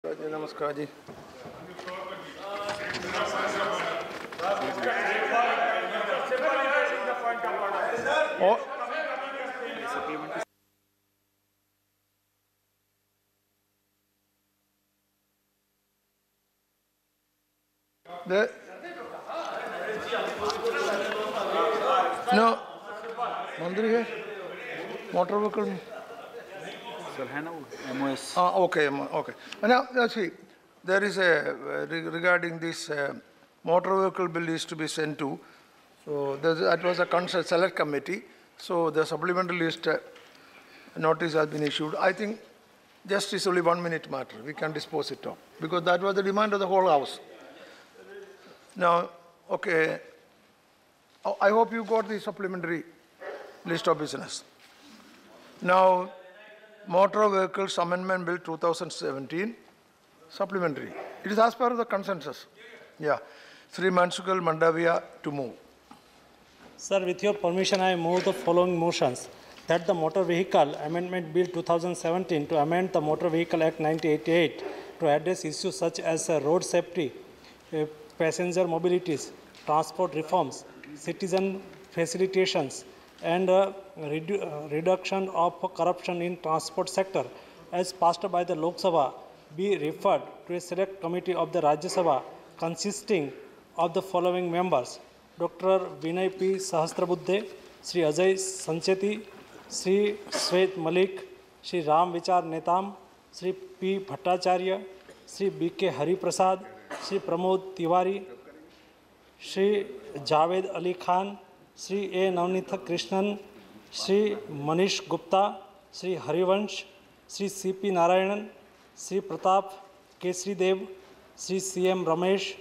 नमस्कार जी। No, मंदिर है motor vehicle MOS. Okay. Now, see, there is a regarding this motor vehicle bill is to be sent to. So that was a concern select committee. So the supplementary list notice has been issued. I think just is only 1 minute matter. We can dispose it of because that was the demand of the whole house. Now, okay. I hope you got the supplementary list of business. Now, Motor Vehicles Amendment Bill 2017, supplementary. It is as per the consensus. Yeah. Sri Mansukal Mandavia to move. Sir, with your permission, I move the following motions. That the Motor Vehicle Amendment Bill 2017 to amend the Motor Vehicle Act 1988 to address issues such as road safety, passenger mobilities, transport reforms, citizen facilitations, and reduction of corruption in transport sector as passed by the Lok Sabha be referred to a select committee of the Rajya Sabha consisting of the following members: Dr. Vinay P. Sahasrabuddhe, Sri Ajay Sancheti, Sri Swet Malik, Sri Ram Vichar Netam, Sri P. Bhattacharya, Sri B. K. Hari Prasad, Sri Pramod Tiwari, Sri Javed Ali Khan, Sri A. Navnitha Krishnan, Sri Manish Gupta, Sri Harivansh, Sri C. P. Narayanan, Sri Pratap Kesri Dev, Sri C. M. Ramesh,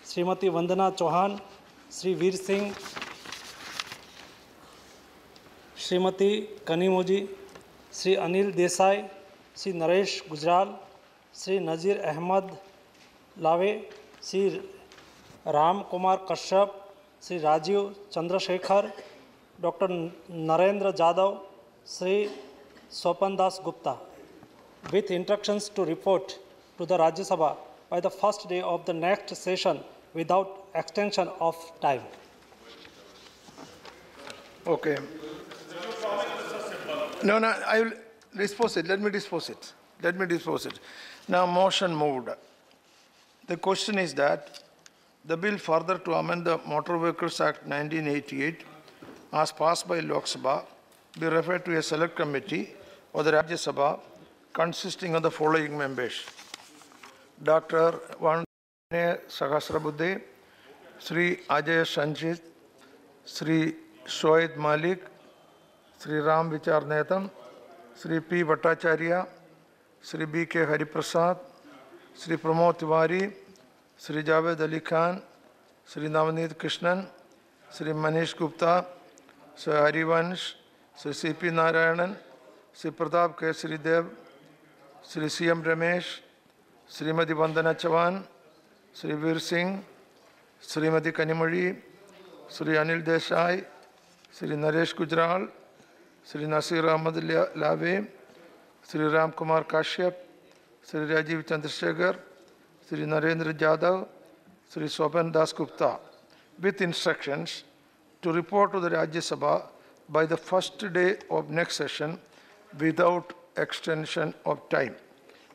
Srimati Vandana Chauhan, Sri Veer Singh, Srimati Kanimoji, Sri Anil Desai, Sri Naresh Gujral, Sri Nazir Ahmad Lave, Sri Ram Kumar Kashyap, Sri Rajiv Chandrasekhar, Dr. Narendra Jadhav, Sri Sopan Das Gupta, with instructions to report to the Rajya Sabha by the first day of the next session without extension of time. Okay. No, I will dispose it. Let me dispose it. Now, motion moved. The question is that the bill further to amend the Motor Vehicles Act 1988 as passed by Lok Sabha be referred to a select committee of the Rajya Sabha consisting of the following members: Dr. Vinay Sahasrabuddhe, Sri Ajay Sanchit, Sri Shoaib Malik, Sri Ram Vichar Netam, Sri P. Bhattacharya, Sri B. K. Hari Prasad, Sri Pramod Tiwari, Sri Javed Ali Khan, Sri Navneet Krishnan, Sri Manish Gupta, Sri Harivansh, Sri C. P. Narayanan, Sri Pratap Kesri Dev, Sri C. M. Ramesh, Srimati Vandana Chauhan, Sri Veer Singh, Srimati Kanimoji, Sri Anil Desai, Sri Naresh Gujral, Sri Nasir Ahmad Lave, Sri Ram Kumar Kashyap, Sri Rajiv Chandrasekhar, Sri Narendra Jadhav, Sri Sopan Das Gupta, with instructions to report to the Rajya Sabha by the first day of next session without extension of time.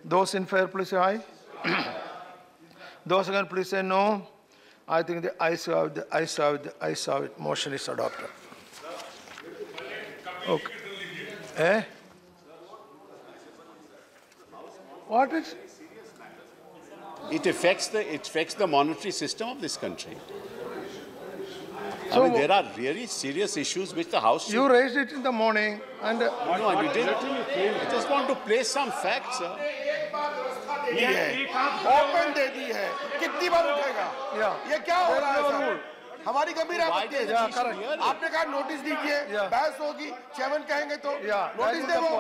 Those in favor, please say aye. Those against, please say no. I think the ayes have it. Motion is adopted. Okay. Eh? What is? It affects the monetary system of this country. So, I mean, there are really serious issues which the House should... You raised it in the morning and... No, you didn't. I just want to place some facts, sir. Open दे दी है कितनी बार उठेगा ये क्या हो रहा है सर हमारी गंभीर आपत्ति है आपने कहा नोटिस दीजिए बहस होगी चेयरमैन कहेंगे तो नोटिस दे वो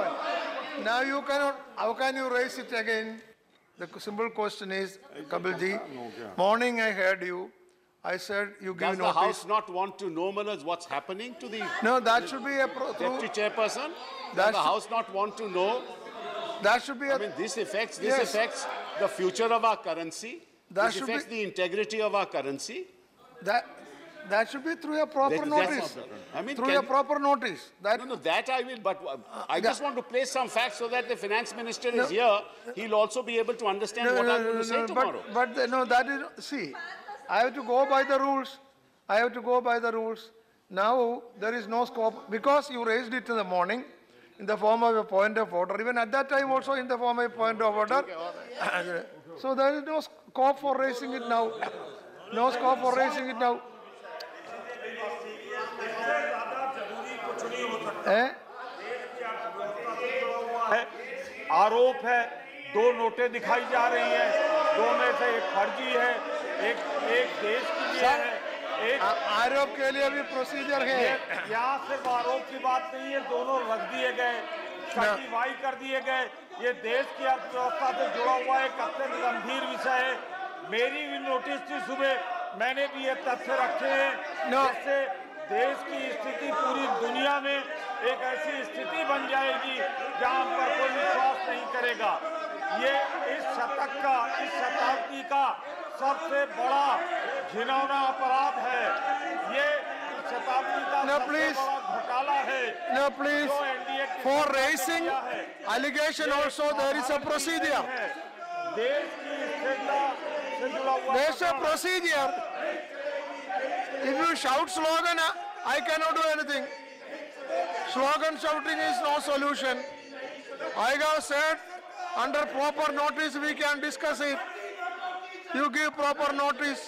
now you cannot how can you raise it again? The simple question is, Kapilji, morning I heard you. I said you give notice. Does the House not want to know what's happening to the No, that should be a deputy chairperson? Does the House not want to know? That should be a... I mean, this affects the future of our currency. That It should affects be- the integrity of our currency. That should be through a proper That's notice. not- I mean, Through can- a proper notice. That, No, that I will, but I yeah. just want to place some facts so that the finance minister is here. He'll also be able to understand what I'm going to say tomorrow. But no, that is, see, I have to go by the rules. I have to go by the rules. Now, there is no scope, because you raised it in the morning in the form of a point of order, even at that time also in the form of a point of order. So there is no scope for raising it now. No scope for raising it now. आरोप है, दो नोटें दिखाई जा रही हैं, दो में से एक फर्जी है, एक देश के लिए है, एक आरोप के लिए भी प्रोसीजर है। यहाँ सिर्फ आरोप की बात नहीं है, दोनों रख दिए गए, सर्टिफाई कर दिए गए। ये देश की अर्थव्यवस्था से जुड़ा हुआ एक अत्यंत गंभीर विषय है। मेरी भी नोटिस थी सुबह, मैंने भी ये तथ्य रखे हैं, जिससे देश की स्थिति पूरी दुनिया में एक ऐसी स्थिति बन जाएगी जहां पर कोई विश्वास नहीं करेगा। ये इस शतक का, इस शताब्दी का सबसे बड़ा घिनौना अपराध है। ये इस शताब्दी का सबसे बड़ा घोटाला है। No, please. For raising allegation also there is a procedure. देश की स्थिरता से जुड़ा हुआ There is a procedure. If you shout slogan, I cannot do anything. Slogan shouting is no solution. I have said under proper notice we can discuss it. You give proper notice.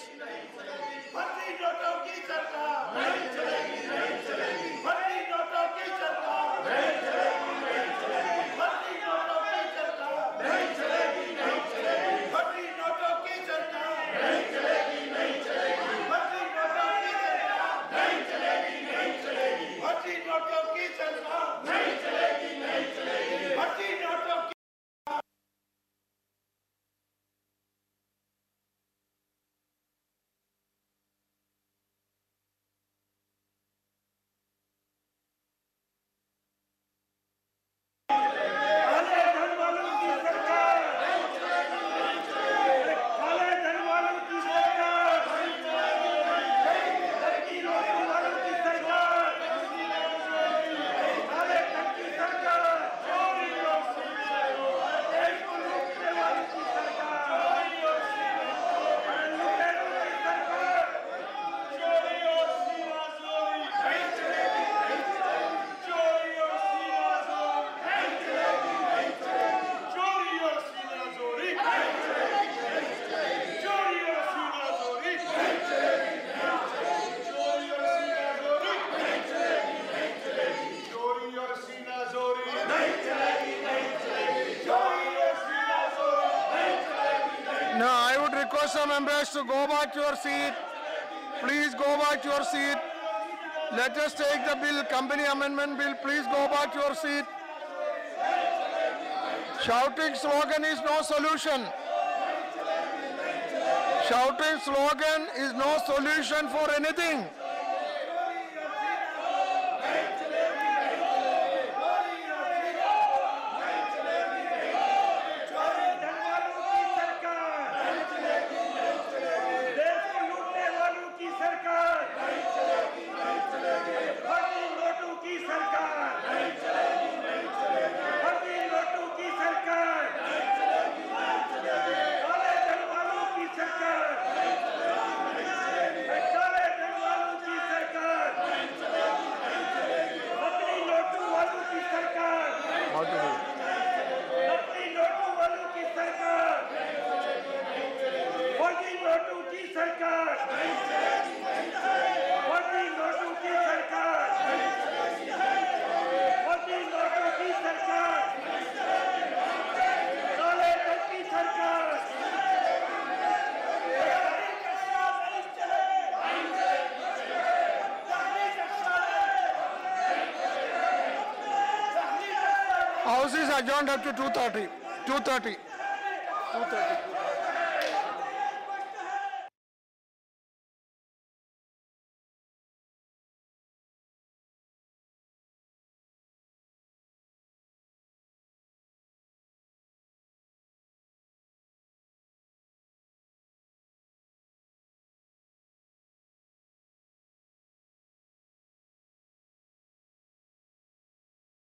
Now, I would request the members to go back to your seat. Please go back to your seat. Let us take the bill, company amendment bill. Please go back to your seat. Shouting slogan is no solution. Shouting slogan is no solution for anything. House is adjourned up to 2:30. 2:30. 2:30.